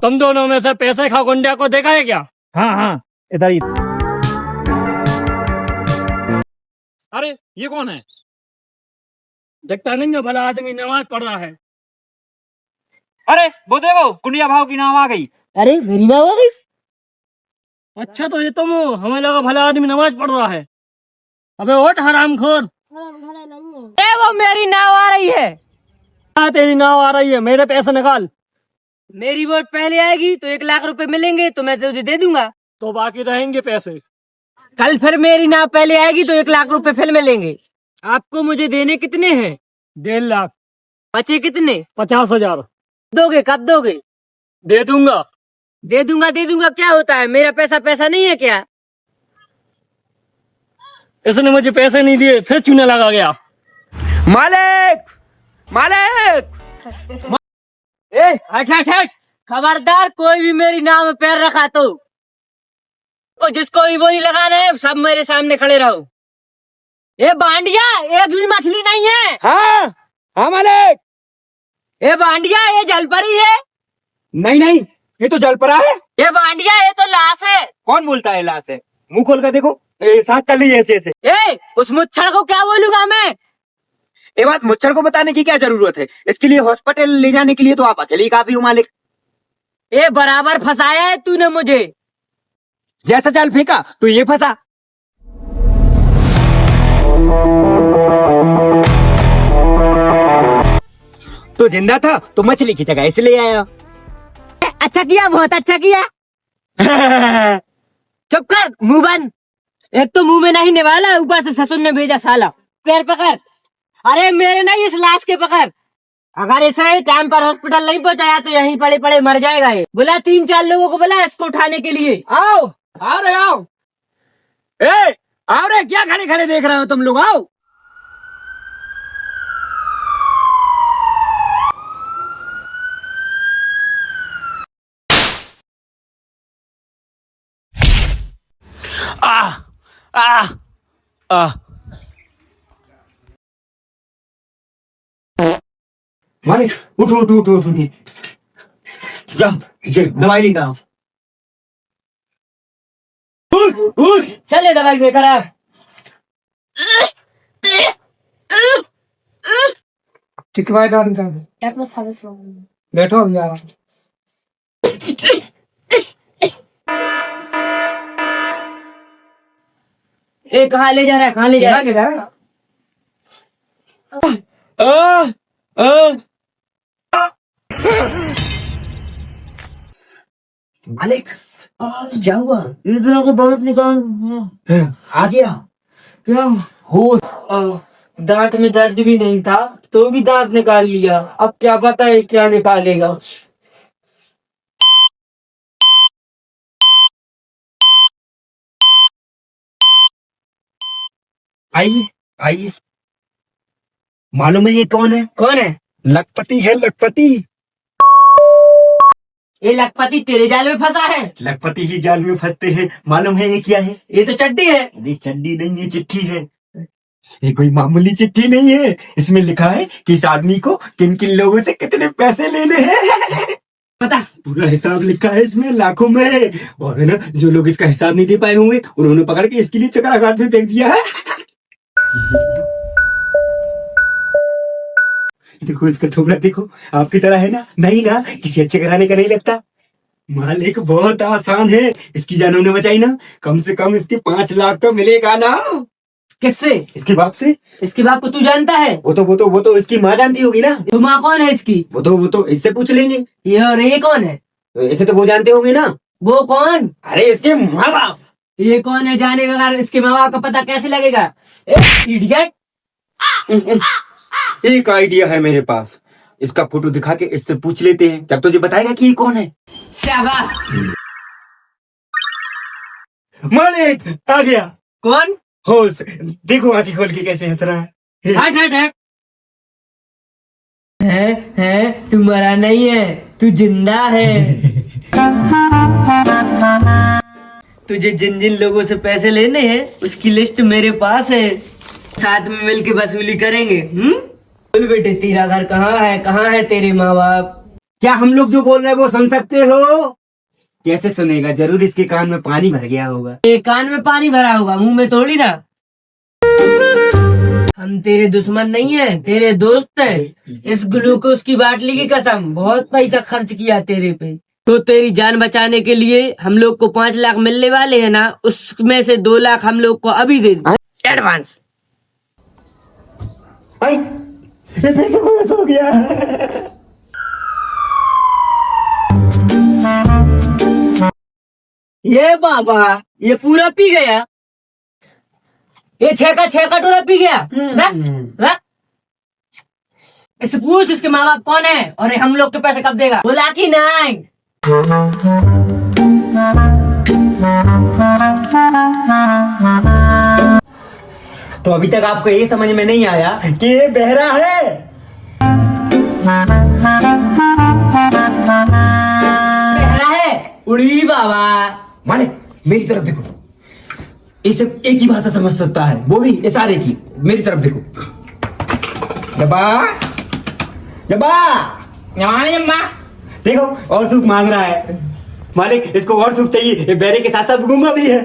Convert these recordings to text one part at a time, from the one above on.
तुम दोनों में से पैसे खा गुंडिया को देखा है क्या? हाँ हाँ, इधर ही। अरे ये कौन है? देखता नहीं है भला आदमी नमाज पढ़ रहा है। अरे वो देखो, गुंडिया भाव की नाम आ गई। अरे मेरी नाम आ गई। अच्छा तो ये तुम हो, हमें लगा भला आदमी नमाज पढ़ रहा है। अबे उठ हरामखोर। ए वो मेरी नाम आ रही है। हाँ तेरी नाव आ रही है, मेरे पैसे निकाल। मेरी वोट पहले आएगी तो 1 लाख रुपए मिलेंगे तो मैं तुझे दे दूंगा। तो बाकी रहेंगे पैसे। कल फिर मेरी नाम पहले आएगी तो 1 लाख रुपए फिर मिलेंगे। आपको मुझे देने कितने हैं? 1.5 लाख। बचे कितने? 50,000 दोगे? कब दोगे? दे दूंगा। दे दूंगा क्या होता है? मेरा पैसा पैसा नहीं है क्या? इसने मुझे पैसे नहीं दिए, फिर चूने लगा गया। मालिक मालिक। ए हट हट हट, खबरदार कोई भी मेरी नाम में पैर रखा तो जिसको भी बोली लगाना है सब मेरे सामने खड़े रहो। ए बांडिया, एक भी मछली नहीं है। हाँ हाँ मालिक। ए बांडिया, ये जलपरी है। नहीं नहीं, ये तो जलपरा है। ये बांडिया, ये तो लाश है। कौन बोलता है लाश है? मुंह खोल कर देखो, सांस चल रही है ऐसे ऐसे। ए उस मुच्छड़ को क्या बोलूंगा मैं? ये बात मुच्छर को बताने की क्या जरूरत है? इसके लिए हॉस्पिटल ले जाने के लिए तो आप अकेले ही काफी हो मालिक। ए बराबर फंसाया है तूने मुझे। जैसा जाल फेंका तो ये फंसा। तो जिंदा था तो मछली की जगह इसलिए आया। अच्छा किया, बहुत अच्छा किया। चुप कर, मुंह बंद। एक तो मुंह में नहीं निवाला, ऊपर से ससुर ने भेजा साला। पैर पकड़। अरे मेरे नहीं, इस लाश के पकड़। अगर इसे टाइम पर हॉस्पिटल नहीं पहुंचाया तो यहीं पड़े पड़े मर जाएगा ये। बोला 3-4 लोगों को, बोला इसको उठाने के लिए। आओ आ रहे आओ। ए आओ रे, क्या खड़े खड़े देख रहे हो तुम लोग? आओ। आ आ आ मालिक उठो उठो उठो उठो। जा दवाई लेकर आओ। चले दवाई लेकर आ। किस बात बैठो, हम जा रहा हूँ। ए कहाँ ले जा रहा है? कहाँ ले जा रहा है? मालिक क्या हुआ? इधर को बहुत निकाल आ गया क्या? होश। दांत में दर्द भी नहीं था तो भी दांत निकाल लिया। अब क्या पता है क्या निकालेगा। आइए आइए। मालूम है ये कौन है? कौन है? लखपति है, लखपति। ये लखपति तेरे जाल में फंसा है। लखपति ही जाल में फंसते हैं। मालूम है ये क्या है? ये तो चड्डी है। ये चंडी नहीं, ये चिट्ठी है। ये कोई मामूली चिट्ठी नहीं है। इसमें लिखा है कि इस आदमी को किन किन लोगों से कितने पैसे लेने हैं। पता पूरा हिसाब लिखा है इसमें, लाखों में। और है ना, जो लोग इसका हिसाब नहीं दे पाए होंगे उन्होंने पकड़ के इसके लिए चक्रा घाट में फेंक दिया है। देखो इसका थोबड़ा देखो, आपकी तरह है ना? नहीं ना, किसी अच्छे घराने का नहीं लगता। मालिक बहुत आसान है। इसकी जान हमने बचाई ना, कम से कम इसके 5 लाख तो मिलेगा ना। किससे? इसके बाप से। इसके बाप को तू जानता है? वो तो इसकी माँ जानती होगी ना। तो माँ कौन है इसकी? वो तो इससे पूछ लेंगे। ये और ये कौन है? इसे तो वो जानते होंगे ना। वो कौन? अरे इसके माँ बाप। ये कौन है जाने बगैर इसके माँ बाप का पता कैसे लगेगा? इडियट। एक आइडिया है मेरे पास। इसका फोटो दिखा के इससे पूछ लेते हैं, तब तुझे बताएगा कि ये कौन है। शाबाश। मालिक आ गया। कौन? होश। देखो आंखें खोल के कैसे हंस रहा है। हट हट हट। है तू मरा नहीं है, तू जिंदा है। तुझे जिन जिन लोगों से पैसे लेने हैं उसकी लिस्ट मेरे पास है। साथ में मिलके वसूली करेंगे। बोल बेटे, तेरा घर कहाँ है? कहाँ है तेरे माँ बाप? क्या हम लोग जो बोल रहे हैं वो सुन सकते हो? कैसे सुनेगा, जरूर इसके कान में पानी भर गया होगा। ये कान में पानी भरा होगा, मुंह में थोड़ी ना। हम तेरे दुश्मन नहीं है, तेरे दोस्त हैं। इस ग्लूकोज की बाटली की कसम, बहुत पैसा खर्च किया तेरे पे। तो तेरी जान बचाने के लिए हम लोग को 5 लाख मिलने वाले हैं ना, उसमें से 2 लाख हम लोग को अभी दे दे एडवांस। आई, ये फिर से बस हो गया। ये बाबा, ये पूरा पी गया। ये 6 का 6 कटोरा पी गया। रख। इससे पूछ इसके माँ बाप कौन है और ये हम लोग के पैसे कब देगा। बोला कि नहीं। तो अभी तक आपको ये समझ में नहीं आया कि ये बहरा है। बहरा है उड़ी बाबा। मालिक मेरी तरफ देखो, ये सिर्फ एक ही भाषा समझ सकता है, वो भी इशारे की। मेरी तरफ देखो। जबा जबा देखो, और सूप मांग रहा है। मालिक इसको और सूप चाहिए, ये बैरे के साथ साथ गुम्मा भी है।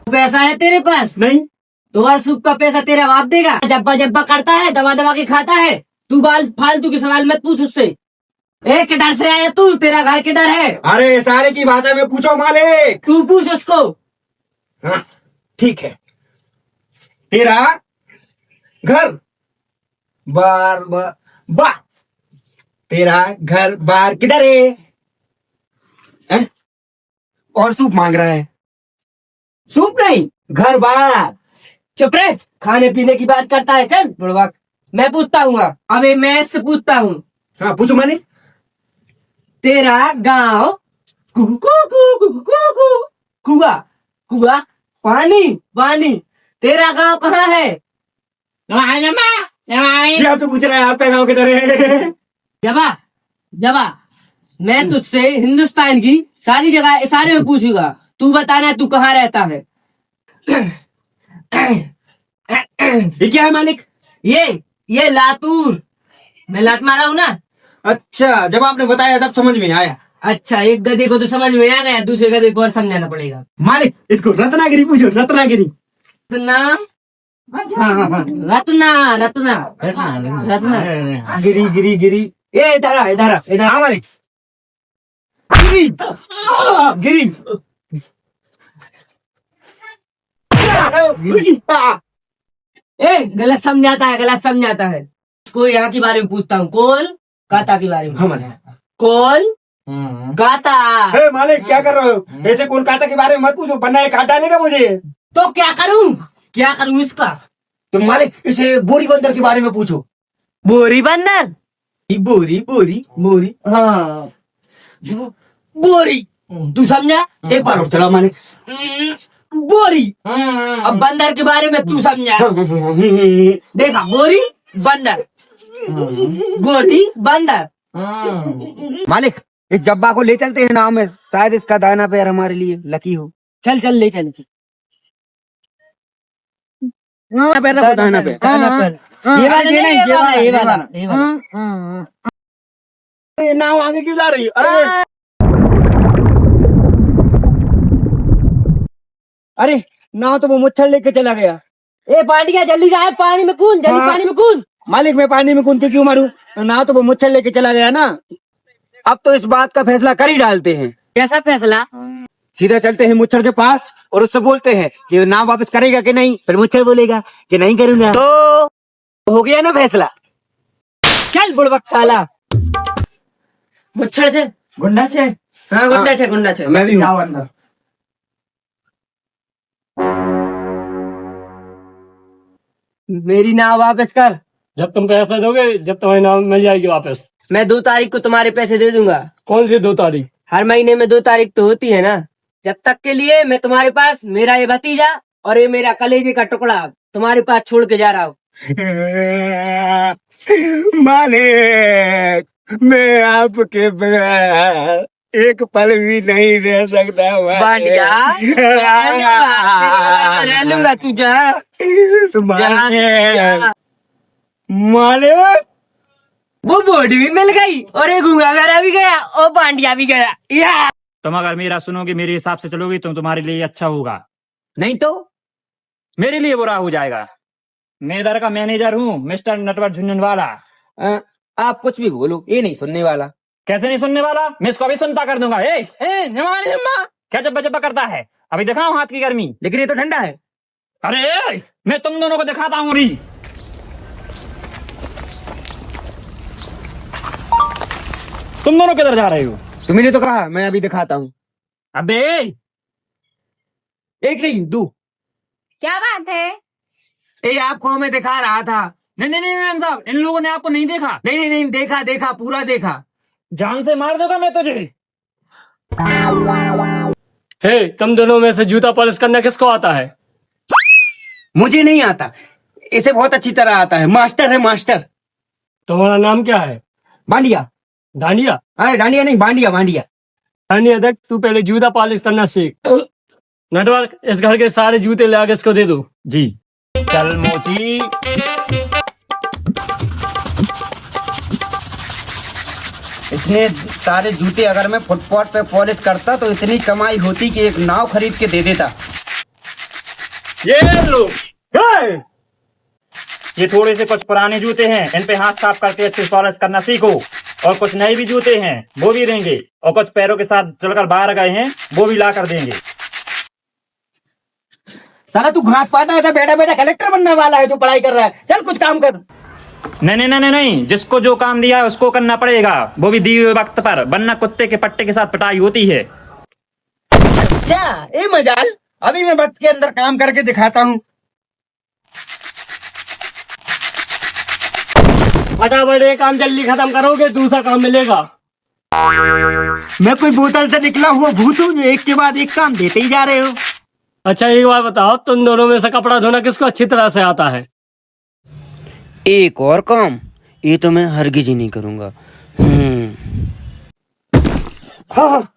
पैसा है तेरे पास? नहीं, तो हर सूप का पैसा तेरा बाप देगा। जब्बा जब्बा करता है, दबा दबा के खाता है। तू बाल फालतू के सवाल मत पूछ उससे। किधर से आया तू? तेरा घर किधर है? अरे इशारे की भाषा में पूछो मालिक। तू पूछ उसको। हाँ ठीक है। तेरा घर बार बार तेरा घर बार किधर है? हैं? और सूप मांग रहा है। सूप नहीं, घर बार। चुप रहे। खाने पीने की बात करता है। चल बुड़बक, मैं पूछता हूँ। अबे मैं इससे पूछता हूँ। हाँ पूछो मालिक। तेरा गांव कुआ कुआ पानी पानी, तेरा गांव कहाँ है? ये आपसे पूछ रहा है आपका गाँव किधर है? जबा जबा, मैं तुझसे हिंदुस्तान की सारी जगह इशारे में पूछूंगा। तू बताना तू कहाँ रहता है। ये क्या है मालिक? ये लातूर। मैं लात मारा हूँ ना। अच्छा, जब आपने बताया तब समझ में आया। अच्छा, एक गधे को तो समझ में आ गया, दूसरे गधे को और समझाना पड़ेगा। मालिक इसको रत्नागिरी पूछो, रत्नागिरी। रत्ना, हाँ, रत्ना रत्ना रत्ना गिरी गिरी गिरी। ये इधर हाँ मालिक। गिरी गिरी। गलत समझाता है, गलत समझाता है। इसको यहाँ के बारे में पूछता हूँ। कोलकाता के बारे में। हाँ मालिक। कोलकाता। हे मालिक क्या कर रहे हो? ऐसे कोलकाता के बारे में मत पूछो, वरना ये काट डालेगा मुझे। तो क्या करूँ इसका? तो मालिक इसे बोरी बंदर के बारे में पूछो। बोरी बंदर। बोरी बोरी बोरी। हाँ, बोरी। तू समझा? एक बार और चला मालिक। बोरी। अब बंदर के बारे में तू समझा? देखा, बोरी बंदर, बोरी बंदर। मालिक इस जब्बा को ले चलते हैं नाव में, शायद इसका दाना पैर हमारे लिए लकी हो। चल ले चल। पैर रखो, दाना पैर। ये वाला नहीं, ये वाला। ये नाव आगे क्यों जा रही है? अरे अरे नाव तो वो मुच्छर लेके चला गया। ए पांडिया, जल्दी जा, पानी में कूद, जल्दी हाँ। पानी में कूद। मालिक मैं पानी में कूद के क्यों मारूं? नाव तो वो मुच्छर लेके चला गया ना। अब तो इस बात का फैसला कर ही डालते हैं। कैसा फैसला? सीधा चलते हैं मुच्छर के पास और उससे बोलते हैं कि नाव वापस करेगा कि नहीं। फिर मुच्छर बोलेगा कि नहीं करूंगा, तो हो गया ना फैसला। चल बुड़बक साला। मुच्छर छे, गुंडा छे। हाँ गुंडा छे। मैं भी हूँ। मेरी नाव वापस कर। जब तुम पैसा दोगे, जब तुम्हारी नाम मिल जाएगी वापस। मैं 2 तारीख को तुम्हारे पैसे दे दूंगा। कौन सी 2 तारीख? हर महीने में 2 तारीख तो होती है ना। जब तक के लिए मैं तुम्हारे पास मेरा ये भतीजा और ये मेरा कलेजे का टुकड़ा तुम्हारे पास छोड़ के जा रहा हूँ। मालिक मैं आपके बगैर एक पल भी नहीं रह सकता। बांडिया, रह लूंगा तू जा। मालिक वो बॉडी भी मिल गई और एक गूंगा मेरा भी गया और पांडिया भी गया या। तुम अगर मेरा सुनोगे, मेरे हिसाब से चलोगी, तो तुम्हारे लिए अच्छा होगा, नहीं तो मेरे लिए बुरा हो जाएगा। मैं इधर का मैनेजर हूँ, मिस्टर नटवर झुंझुनवाला। आप कुछ भी बोलो, ये नहीं सुनने वाला। कैसे नहीं सुनने वाला? मैं इसको अभी सुनता कर दूंगा। क्या जब्बा जब्बा करता है? अभी दिखाऊं हाथ की गर्मी? लेकिन ये तो ठंडा है। अरे मैं तुम दोनों को दिखाता हूँ अभी। तुम दोनों किधर जा रहे हो? तुमने तो कहा, मैं अभी दिखाता हूँ। अबे एक नहीं दो। क्या बात है? ये आपको मैं दिखा रहा था। नहीं नहीं नहीं मैम साहब, इन लोगों ने आपको नहीं देखा। नहीं नहीं नहीं, देखा देखा, पूरा देखा। जान से मार दूंगा मैं तुझे। हे, तुम दोनों में से जूता पॉलिश करना किसको आता है? मुझे नहीं आता, इसे बहुत अच्छी तरह आता है। मास्टर है मास्टर। तुम्हारा नाम क्या है? बांडिया। डांडिया? अरे डांडिया नहीं, बांडिया बांडिया। डांडिया, देख तू पहले जूता पॉलिश करना सीख। नटवर, इस घर के सारे जूते ले आके इसको दे दो। जी। चल मोची। इतने सारे जूते अगर मैं फुटपाथ पे पॉलिश करता तो इतनी कमाई होती कि एक नाव खरीद के दे देता। ये लो, ये थोड़े से कुछ पुराने जूते हैं, इन पे हाथ साफ करके अच्छे पॉलिश करना सीखो। और कुछ नए भी जूते हैं, वो भी देंगे। और कुछ पैरों के साथ चलकर बाहर गए हैं, वो भी ला कर देंगे। साला तू घास पाटा है, बैठा बैठा कलेक्टर बनने वाला है, तू पढ़ाई कर रहा है। चल कुछ काम कर। नहीं नहीं नहीं नहीं, जिसको जो काम दिया है उसको करना पड़ेगा, वो भी दिए हुए वक्त पर, वरना कुत्ते के पट्टे के साथ पिटाई होती है। अच्छा ये मजाल, अभी मैं वक्त के अंदर काम करके दिखाता हूँ। फटाफट ये काम जल्दी खत्म करोगे, दूसरा काम मिलेगा। मैं कोई बोतल से निकला हुआ भूत हूँ जो एक के बाद एक काम देते ही जा रहे हो। अच्छा एक बात बताओ, तुम दोनों में से कपड़ा धोना किसको अच्छी तरह से आता है? एक और काम, ये तो मैं हरगिज ही नहीं करूंगा। हाँ,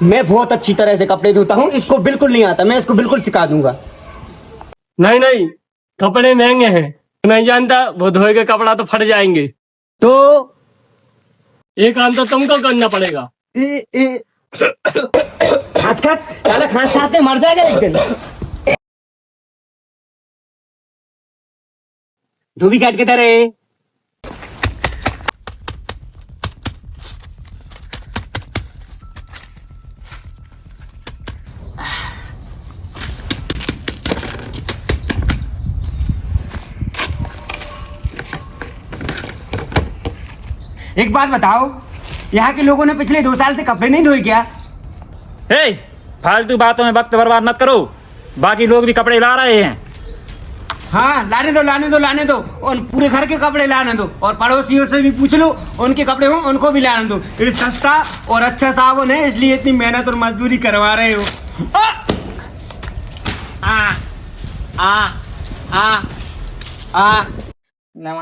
मैं बहुत अच्छी तरह से कपड़े धोता हूँ, इसको बिल्कुल नहीं आता। मैं इसको बिल्कुल सिखा दूंगा। नहीं नहीं, कपड़े महंगे हैं, नहीं जानता, वो धोए के कपड़ा तो फट जाएंगे। तो ये काम तो तुमको करना पड़ेगा। खास खास साला खास खास के मर जाएगा एक दिन। धोबी काट के तरह एक बात बताओ, यहाँ के लोगों ने पिछले 2 साल से कपड़े नहीं धोए क्या? हे, फालतू बातों में वक्त बर्बाद मत करो, बाकी लोग भी कपड़े ला रहे हैं। हाँ लाने दो लाने दो लाने दो, और पूरे घर के कपड़े लाने दो, और पड़ोसियों से भी पूछ लो, उनके कपड़े हो उनको भी लाने दो। ये सस्ता और अच्छा साबुन है, इसलिए इतनी मेहनत और मजदूरी करवा रहे हो।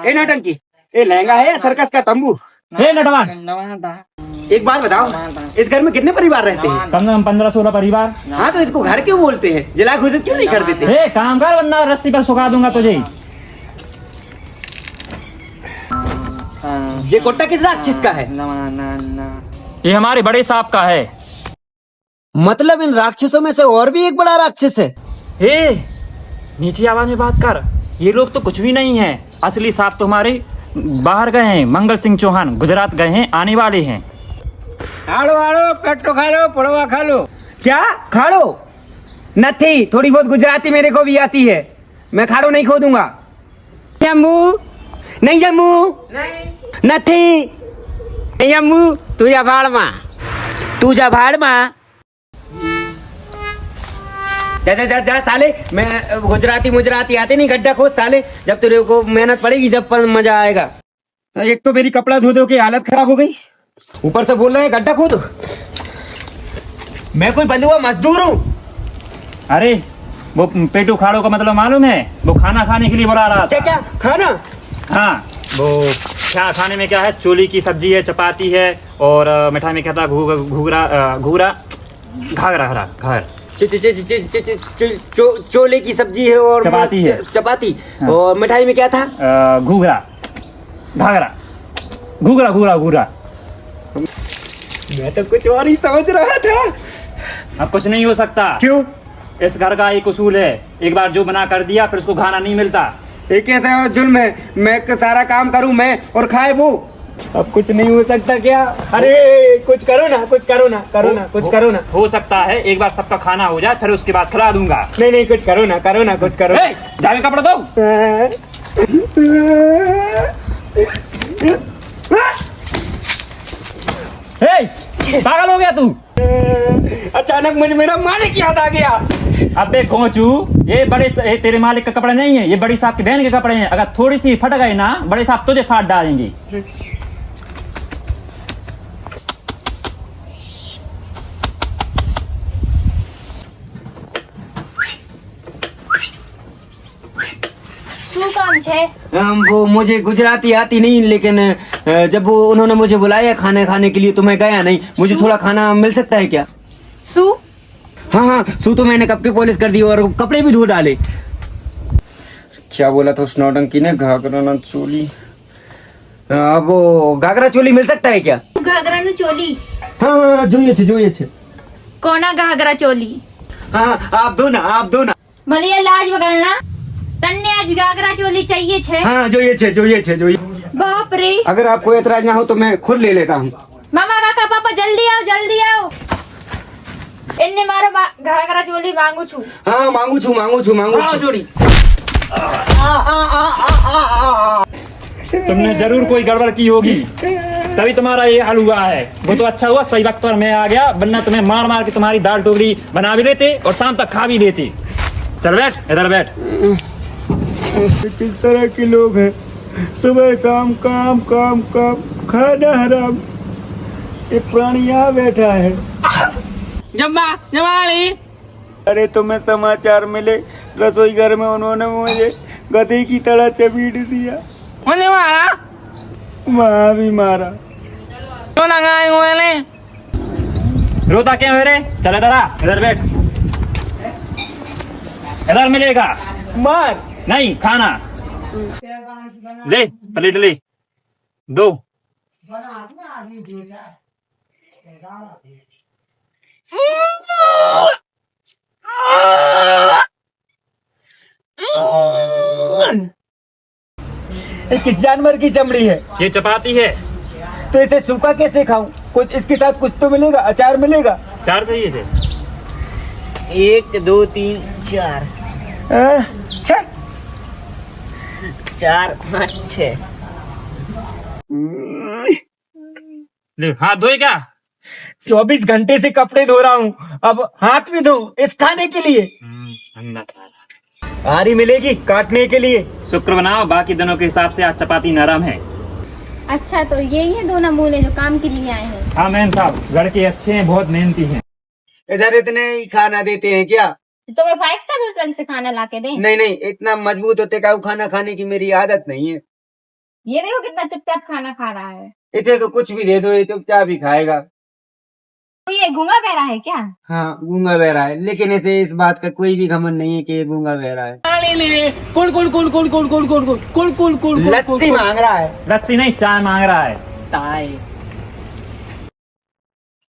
ए नौटंकी, ये लहंगा है या सर्कस का तंबू? हे नटवान, एक बात बताओ, इस घर में कितने परिवार रहते हैं? कम से कम 15-16 परिवार। हाँ तो इसको घर क्यों बोलते हैं? जला घोषित क्यों नहीं कर देते? हे, काम कर वरना रस्सी पर सुखा दूंगा तुझे। ये कोटा किस राक्षस का है? ये हमारे बड़े साहब का है। मतलब इन राक्षसों में से और भी एक बड़ा राक्षस है? हे, नीची आवाज में बात कर, ये लोग तो कुछ भी नहीं है। असली साहब तो हमारे बाहर गए हैं, मंगल सिंह चौहान गुजरात गए हैं, आने वाले हैं। आड़ो आड़ो, पेट्रो खा लो, पड़वा खा लो। क्या खा लो? नहीं, थोड़ी बहुत गुजराती मेरे को भी आती है, मैं खाड़ो नहीं खोदूंगा। जम्मू नहीं, जम्मू नहीं जम्मू, तू जा भाड़ माँ, तू जा भाड़ माँ। जा जा जा जा साले, मैं गुजराती आते नहीं, गड्ढा खोद साले, जब तेरे को मेहनत पड़ेगी जब मजा आएगा। एक तो मेरी कपड़ा धो की हालत खराब हो गई, ऊपर से बोल रहे हैं गड्ढा खोदो। मैं कोई बंधुआ मजदूर हूँ। अरे वो पेटू खाड़ो का मतलब मालूम है? वो खाना खाने के लिए बुला रहा था। क्या खाना? हाँ, वो क्या खाने में क्या है, चोली की सब्जी है, चपाती है, और मिठाई में क्या था, घूघरा घाघरा चोले की सब्जी है और चपाती है। चपाती। और मिठाई में क्या था? घूघरा। घाघरा, घूघरा घूघरा घूघरा। मैं तो कुछ और ही समझ रहा था। अब कुछ नहीं हो सकता। क्यों? इस घर का एक उसूल है, एक बार जो बना कर दिया फिर उसको खाना नहीं मिलता। एक ऐसा जुल्म है, मैं सारा काम करूं मैं और खाए वो। अब कुछ नहीं हो सकता क्या? अरे कुछ करो ना, कुछ करो ना, करो ना, कुछ करो ना। हो सकता है, एक बार सबका खाना हो जाए फिर उसके बाद खिला दूंगा। नहीं नहीं, कुछ करो ना, करो ना, कुछ करो। ए, जाके कपड़ा दो। ए, पागल हो गया तू? अचानक मुझे मेरा मालिक याद आ गया। अबे घोंचू, ये तेरे मालिक का कपड़े नहीं है, ये बड़ी साहब की बहन के कपड़े हैं। अगर थोड़ी सी फट गए ना, बड़े साहब तुझे फाड़ डालेंगे। શું કામ છે? वो मुझे गुजराती आती नहीं, लेकिन जब वो उन्होंने मुझे बुलाया खाने खाने के लिए तो मैं गया नहीं। मुझे थोड़ा खाना मिल सकता है क्या? શું? हाँ हाँ, सू तो मैंने कब की पॉलिश कर दी और कपड़े भी धो डाले। क्या बोला था उस नौटंकी ने? घाघरा ना चोली। अब वो घाघरा चोली मिल सकता है क्या? ઘાઘરાનું ચોલી हाँ हाँ, જોઈએ છે। કોના ઘાઘરા ચોલી? हाँ आप दो ना, आप दो ना। મને એ લાજ વગરના તને આજ ઘાઘરા ચોલી चाहिए છે? हाँ જોઈએ છે। બાપ રે! अगर आपको एतराज ना हो तो मैं खुद ले लेता हूँ। મામા કાકા પાપા જલ્દી આવો, જલ્દી આવો। એને મારો ઘાઘરા ચોલી માંગુ છું। हाँ मांगू छू। छोड़ी तुमने जरूर कोई गड़बड़ की होगी, तभी तुम्हारा ये हाल हुआ है। वो तो अच्छा हुआ सही वक्त पर मैं आ गया, वरना तुम्हें मार मार के तुम्हारी दाल टोकरी बना भी देते और शाम तक खा भी देते। चल बैठ, इधर बैठ। किस तरह के लोग हैं? सुबह शाम काम काम काम, खाना हराम। एक प्राणी यहाँ बैठा है। जमाली अरे तुम्हें समाचार मिले? रसोई घर में उन्होंने मुझे गधे की तरह चबीड़ दिया। मुझे मारा वहाँ भी मारा। तो लगाए हुए ने रोता क्यों है रे? चल इधर आ, इधर बैठ। इधर मिलेगा मार नहीं खाना। ले प्लेट ले, दो। ये किस जानवर की चमड़ी है? ये चपाती है। तो इसे सूखा कैसे खाऊं? कुछ इसके साथ कुछ तो मिलेगा, अचार मिलेगा? 4 चाहिए थे। 1 2 3 4 छः। 4 5 6 ले हाथ धोए क्या? 24 घंटे से कपड़े धो रहा हूँ, अब हाथ भी धो इस खाने के लिए। आरी मिलेगी काटने के लिए। शुक्र बनाओ, बाकी दिनों के हिसाब से आज चपाती नरम है। अच्छा तो यही है 2 नमूने जो काम के लिए आए हैं। हाँ मैम साहब, लड़के अच्छे हैं, बहुत मेहनती हैं। इधर इतने ही खाना देते हैं क्या? तो मैं 5 स्टार होटल से खाना ला के दें? नहीं, इतना मजबूत और टिकाऊ खाना खाने की मेरी आदत नहीं है। ये देखो कितना चुपचाप खाना खा रहा है। इसे तो कुछ भी दे दो, ये चुपचाप ही खाएगा। तो ये गूंगा बहरा है क्या? हाँ गूंगा बहरा है, लेकिन इसे इस बात का कोई भी घमंड नहीं है कि ये गूंगा बहरा है। लस्सी मांग रहा है। लस्सी नहीं, चाय मांग रहा है। ताए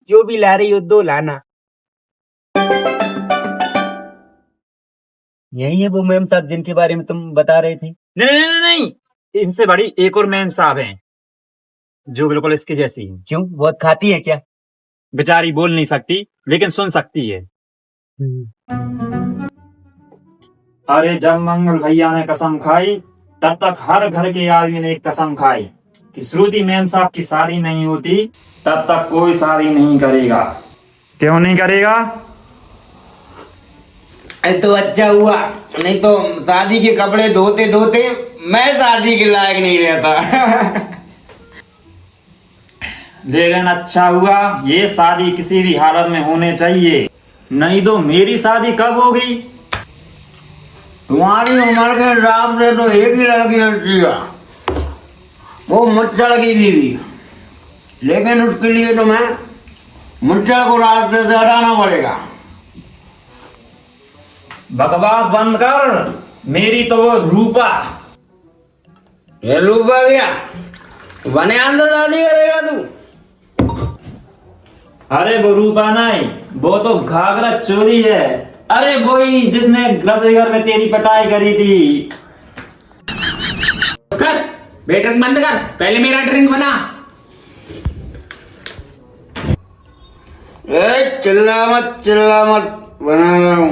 जो भी ला रही हो 2 लाना। यही है वो मैम साहब जिनके बारे में तुम बता रहे थे? नहीं, इनसे बड़ी एक और मैम साहब हैं जो बिल्कुल इसके जैसी हैं। क्यों, बहुत खाती है क्या? बेचारी बोल नहीं सकती लेकिन सुन सकती है। अरे जब मंगल भैया ने कसम खाई, तब तक हर घर के आदमी ने एक कसम खाई कि श्रुति मैम साहब की शादी नहीं होती तब तक कोई शादी नहीं करेगा। क्यों नहीं करेगा? तो अच्छा हुआ, नहीं तो शादी के कपड़े धोते धोते मैं शादी के लायक नहीं रहता। लेकिन अच्छा हुआ, ये शादी किसी भी हालत में होने चाहिए, नहीं तो मेरी शादी कब होगी? तुम्हारी उम्र के हिसाब से तो एक ही लड़की अच्छी है, वो मुच्छड़ की बीवी, लेकिन उसके लिए तुम्हें मुच्छड़ को रास्ते से हटाना पड़ेगा। बकवास बंद कर, मेरी तो वो रूपा। ये रूपा गया, बने आंदा शादी करेगा तू? अरे वो रूपा नहीं, वो तो घाघरा चोली है। अरे वही जिसने रसोईघर में तेरी पटाई करी थी। कर बेटर बंद कर, पहले मेरा ड्रिंक बना। चिल्ला मत, बना रहा हूँ।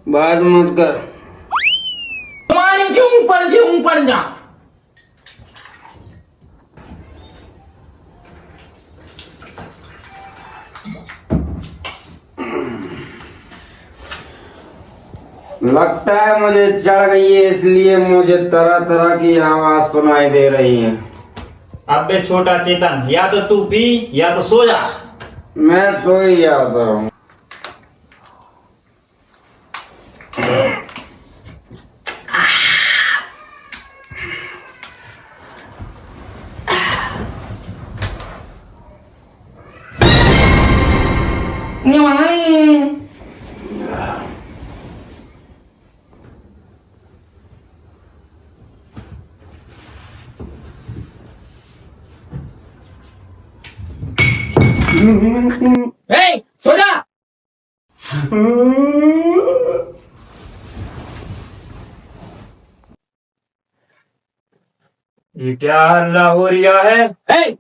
बात मत कर। तुम्हारी क्यों पड़ जा। लगता है मुझे चढ़ गई है, इसलिए मुझे तरह तरह की आवाज सुनाई दे रही है। अबे छोटा चेतन, या तो तू पी या तो सो जा। मैं सो ही जाता हूँ। सो जा। ये क्या हल्ला हो रहा है?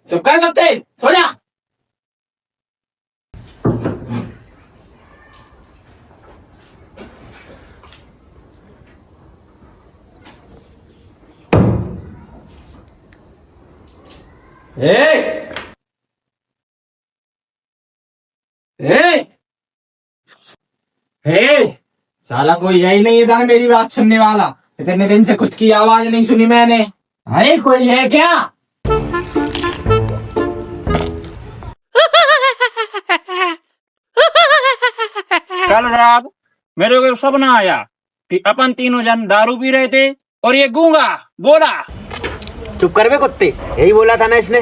चुप कर सकते, सो जा। साला कोई यही नहीं था मेरी बात सुनने वाला। इतने दिन से खुद की आवाज नहीं सुनी मैंने। अरे कोई है क्या? कल रात मेरे को सपना आया कि अपन तीनों जन दारू पी रहे थे और ये गूंगा बोला। चुप कर बे कुत्ते, यही बोला था ना इसने।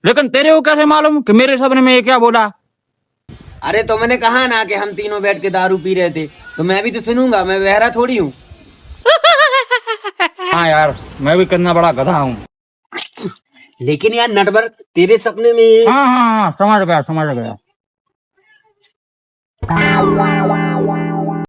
लेकिन तेरे को कैसे मालूम कि मेरे सपने में ये क्या बोला? अरे तो मैंने कहा ना कि हम तीनों बैठ के दारू पी रहे थे, तो मैं भी तो सुनूंगा, मैं बहरा थोड़ी हूँ। हाँ यार, मैं भी कितना बड़ा गधा हूँ। लेकिन यार नटवर, तेरे सपने में ये हाँ समझ गया।